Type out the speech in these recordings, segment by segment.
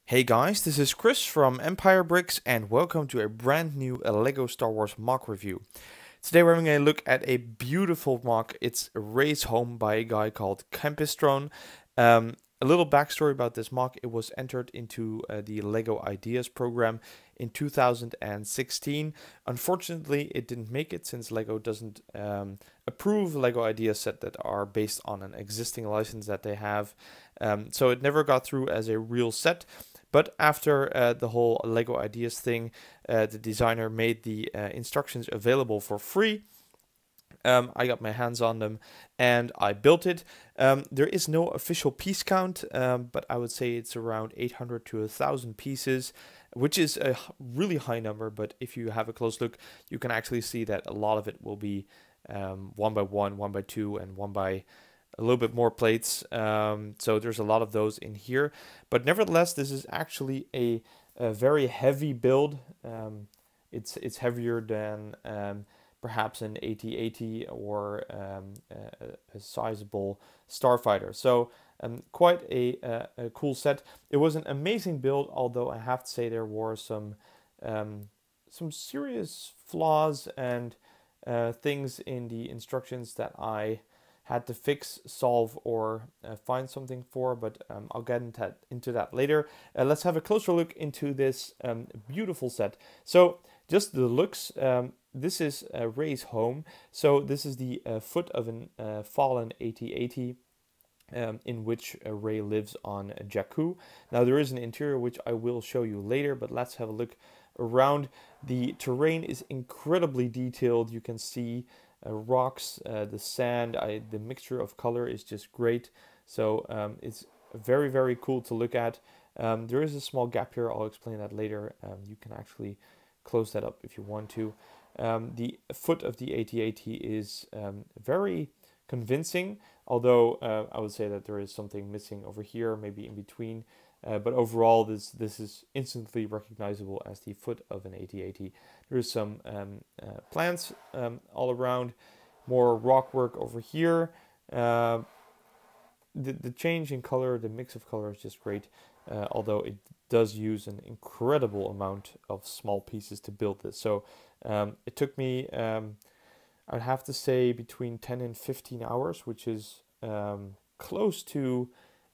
Hey guys, this is Chris from Empire Bricks and welcome to a brand new LEGO Star Wars MOC review. Today we're having a look at a beautiful MOC. It's Rey's home by a guy called Campistron. A little backstory about this MOC: it was entered into the LEGO Ideas program in 2016. Unfortunately, it didn't make it since LEGO doesn't approve LEGO Ideas set that are based on an existing license that they have. So it never got through as a real set. But after the whole LEGO Ideas thing, the designer made the instructions available for free. I got my hands on them and I built it. There is no official piece count, but I would say it's around 800 to 1,000 pieces, which is a really high number. But if you have a close look, you can actually see that a lot of it will be 1x1, 1x2, and 1 by a little bit more plates. So there's a lot of those in here. But nevertheless, this is actually a very heavy build. It's heavier than perhaps an AT-AT or a sizable starfighter. So quite a cool set. It was an amazing build, although I have to say there were some serious flaws and things in the instructions that I had to fix, solve, or find something for, but I'll get into that later. Let's have a closer look into this beautiful set. So just the looks, this is Rey's home. So this is the foot of a fallen AT-AT in which Rey lives on Jakku. Now there is an interior which I will show you later, but let's have a look around. The terrain is incredibly detailed. You can see rocks, the sand, the mixture of color is just great. So it's very, very cool to look at. There is a small gap here. I'll explain that later. You can actually close that up if you want to. The foot of the AT-AT is very convincing, although I would say that there is something missing over here, maybe in between. But overall, this is instantly recognizable as the foot of an AT-AT. There's some plants all around, more rock work over here. The change in color, the mix of color is just great, although it does use an incredible amount of small pieces to build this. So it took me, I'd have to say, between 10 and 15 hours, which is close to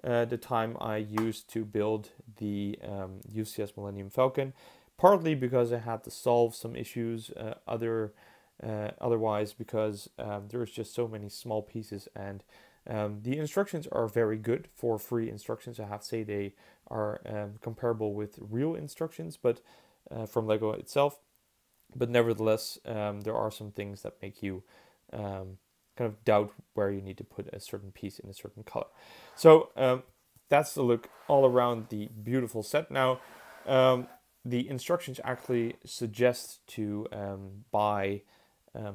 the time I used to build the UCS Millennium Falcon, partly because I had to solve some issues, otherwise because there's just so many small pieces, and the instructions are very good for free instructions. I have to say they are comparable with real instructions, but from LEGO itself. But nevertheless, there are some things that make you kind of doubt where you need to put a certain piece in a certain color. So that's the look all around the beautiful set. Now, the instructions actually suggest to buy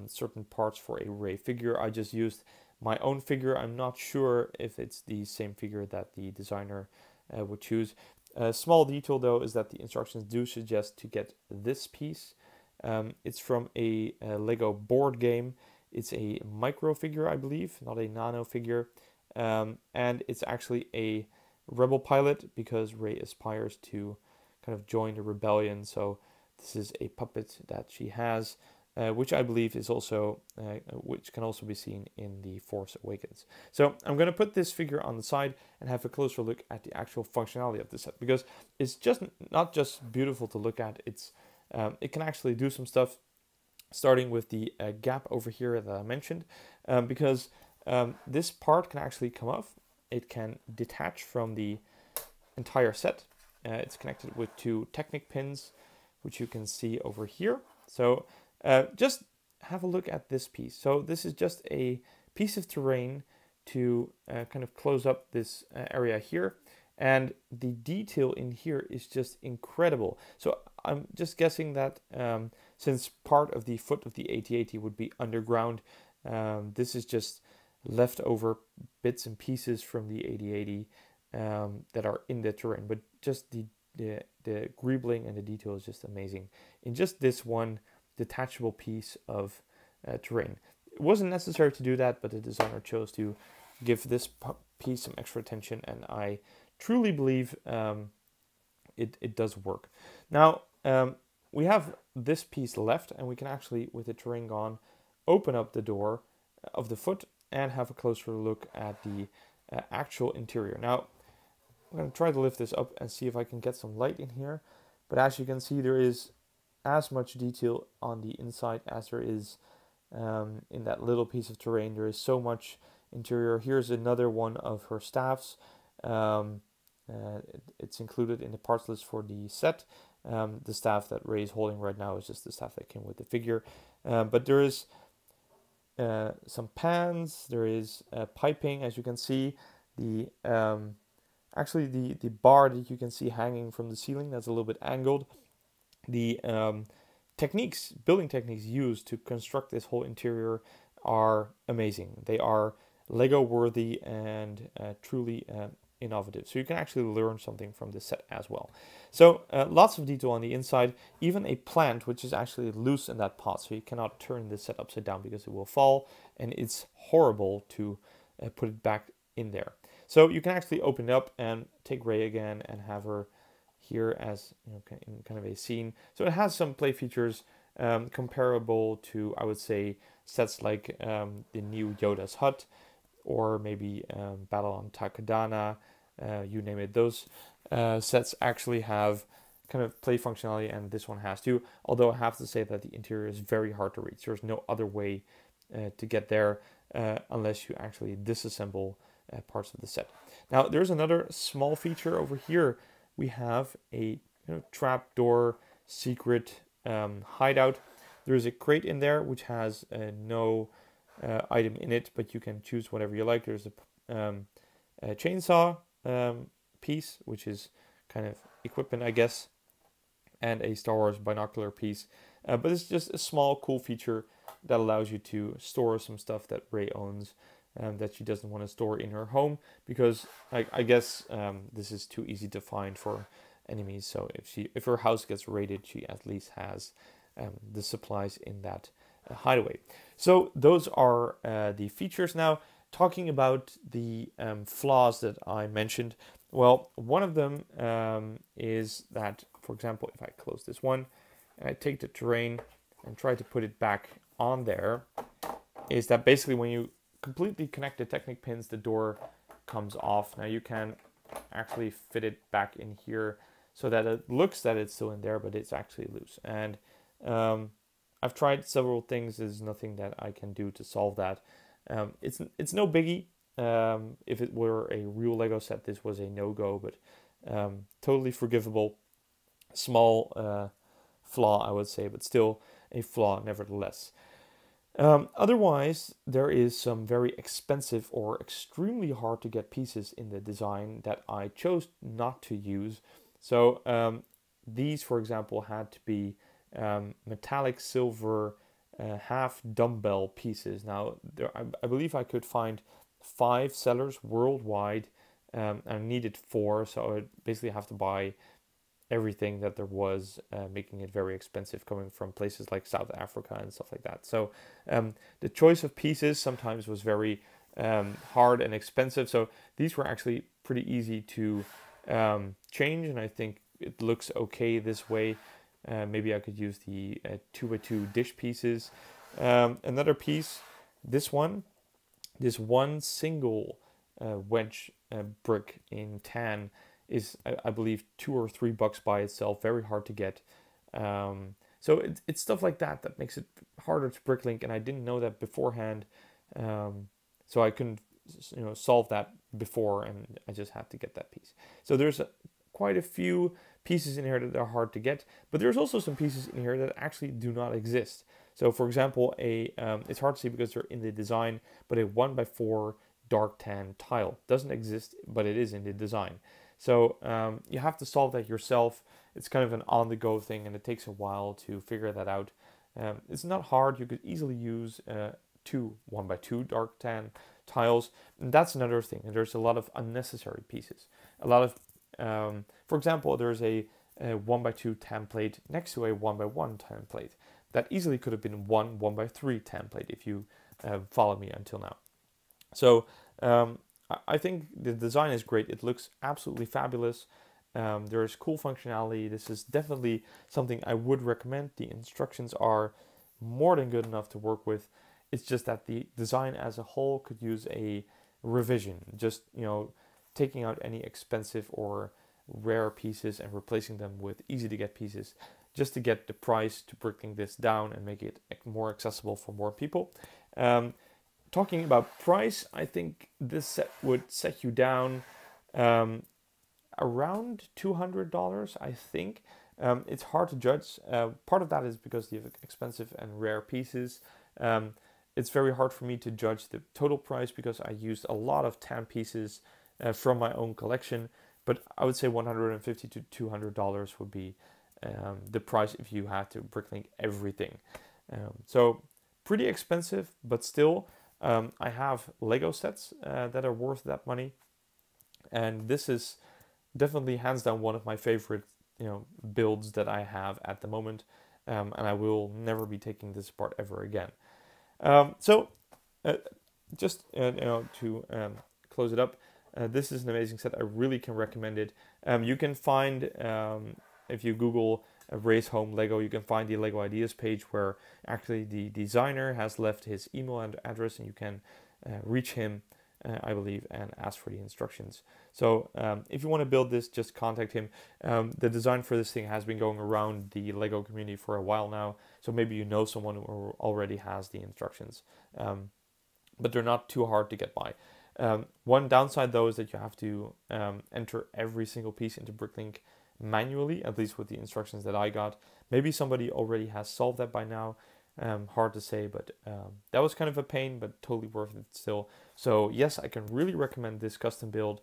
certain parts for a Rey figure. I just used my own figure. I'm not sure if it's the same figure that the designer would choose. A small detail though is that the instructions do suggest to get this piece. It's from a LEGO board game. It's a micro figure, I believe, not a nano figure. And it's actually a rebel pilot because Rey aspires to kind of join the rebellion. So this is a puppet that she has, which I believe is also, which can also be seen in The Force Awakens. So I'm going to put this figure on the side and have a closer look at the actual functionality of the set, because it's just not just beautiful to look at. It can actually do some stuff, starting with the gap over here that I mentioned, because this part can actually come off. It can detach from the entire set. It's connected with two Technic pins, which you can see over here. So just have a look at this piece. So this is just a piece of terrain to kind of close up this area here. And the detail in here is just incredible. So I'm just guessing that since part of the foot of the AT-AT would be underground, this is just leftover bits and pieces from the AT-AT that are in the terrain. But just the greebling and the detail is just amazing in just this one detachable piece of terrain. It wasn't necessary to do that, but the designer chose to give this piece some extra attention, and I truly believe it does work. Now, we have this piece left, and we can actually, with the terrain gone, open up the door of the foot and have a closer look at the actual interior. Now, I'm going to try to lift this up and see if I can get some light in here. But as you can see, there is as much detail on the inside as there is in that little piece of terrain. There is so much interior. Here's another one of her staffs. It's included in the parts list for the set. The staff that Ray is holding right now is just the staff that came with the figure. But there is some pans, there is piping, as you can see. The actually the bar that you can see hanging from the ceiling, that's a little bit angled. The building techniques used to construct this whole interior are amazing. They are Lego worthy and truly innovative. So you can actually learn something from this set as well. So lots of detail on the inside, even a plant which is actually loose in that pot, so you cannot turn this set upside down because it will fall, and it's horrible to put it back in there. So you can actually open it up and take Ray again and have her here as, you know, in kind of a scene. So it has some play features comparable to, I would say, sets like the new Yoda's Hut, or maybe Battle on Takodana, you name it. Those sets actually have kind of play functionality, and this one has too. Although I have to say that the interior is very hard to reach. There's no other way to get there unless you actually disassemble parts of the set. Now, there's another small feature over here. We have a trapdoor secret hideout. There's a crate in there which has no item in it, but you can choose whatever you like. There's a chainsaw piece, which is kind of equipment, I guess, and a Star Wars binocular piece. But it's just a small, cool feature that allows you to store some stuff that Rey owns that she doesn't want to store in her home, because I guess this is too easy to find for enemies. So if her house gets raided, she at least has the supplies in that hideaway. So those are the features. Now, talking about the flaws that I mentioned, well, one of them is that, for example, if I close this one and I take the terrain and try to put it back on there, is that basically when you completely connect the Technic pins, the door comes off. Now you can actually fit it back in here so that it looks that it's still in there, but it's actually loose. And I've tried several things. There's nothing that I can do to solve that. It's no biggie. If it were a real Lego set, this was a no-go, but totally forgivable. Small flaw, I would say, but still a flaw nevertheless. Otherwise, there is some very expensive or extremely hard to get pieces in the design that I chose not to use. So these, for example, had to be metallic silver half dumbbell pieces. Now, I believe I could find 5 sellers worldwide, and I needed 4, so I would basically have to buy everything that there was, making it very expensive, coming from places like South Africa and stuff like that. So the choice of pieces sometimes was very hard and expensive. So these were actually pretty easy to change, and I think it looks okay this way. Maybe I could use the 2x2 dish pieces. Another piece, this one single wedge brick in tan is, I believe, $2 or $3 by itself. Very hard to get. So it's stuff like that that makes it harder to bricklink, and I didn't know that beforehand. So I couldn't, solve that before, and I just had to get that piece. So there's quite a few pieces in here that are hard to get, but there's also some pieces in here that actually do not exist. So, for example, it's hard to see because they're in the design, but a 1x4 dark tan tile doesn't exist, but it is in the design. So you have to solve that yourself. It's kind of an on-the-go thing, and it takes a while to figure that out. It's not hard. You could easily use 2 1x2 dark tan tiles, and that's another thing. And there's a lot of unnecessary pieces. A lot of, for example, there's a 1x2 template next to a 1x1 template. That easily could have been 1x3 template if you follow me until now. So I think the design is great. It looks absolutely fabulous, There's cool functionality. This is definitely something I would recommend. The instructions are more than good enough to work with. It's just that the design as a whole could use a revision. Just, taking out any expensive or rare pieces and replacing them with easy to get pieces, just to get the price to bring this down and make it more accessible for more people. Talking about price, I think this set would set you down around $200, I think. It's hard to judge. Part of that is because you have expensive and rare pieces. It's very hard for me to judge the total price because I used a lot of tan pieces from my own collection. But I would say $150 to $200 would be the price if you had to bricklink everything. So pretty expensive, but still, I have Lego sets that are worth that money. And this is definitely hands down one of my favorite builds that I have at the moment, and I will never be taking this apart ever again. Just to close it up, this is an amazing set. I really can recommend it. You can find, if you Google Race Home Lego, you can find the Lego Ideas page where actually the designer has left his email address, and you can reach him, I believe, and ask for the instructions. So if you want to build this, just contact him. The design for this thing has been going around the Lego community for a while now, so maybe you know someone who already has the instructions, but they're not too hard to get by. One downside though is that you have to enter every single piece into Bricklink manually, at least with the instructions that I got. Maybe somebody already has solved that by now. Hard to say, but that was kind of a pain, but totally worth it still. So yes, I can really recommend this custom build.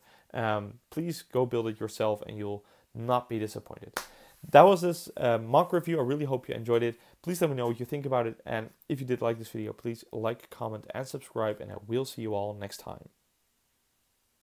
Please go build it yourself and you'll not be disappointed. That was this mock review. I really hope you enjoyed it. Please let me know what you think about it, and if you did like this video, please like, comment, and subscribe, and I will see you all next time.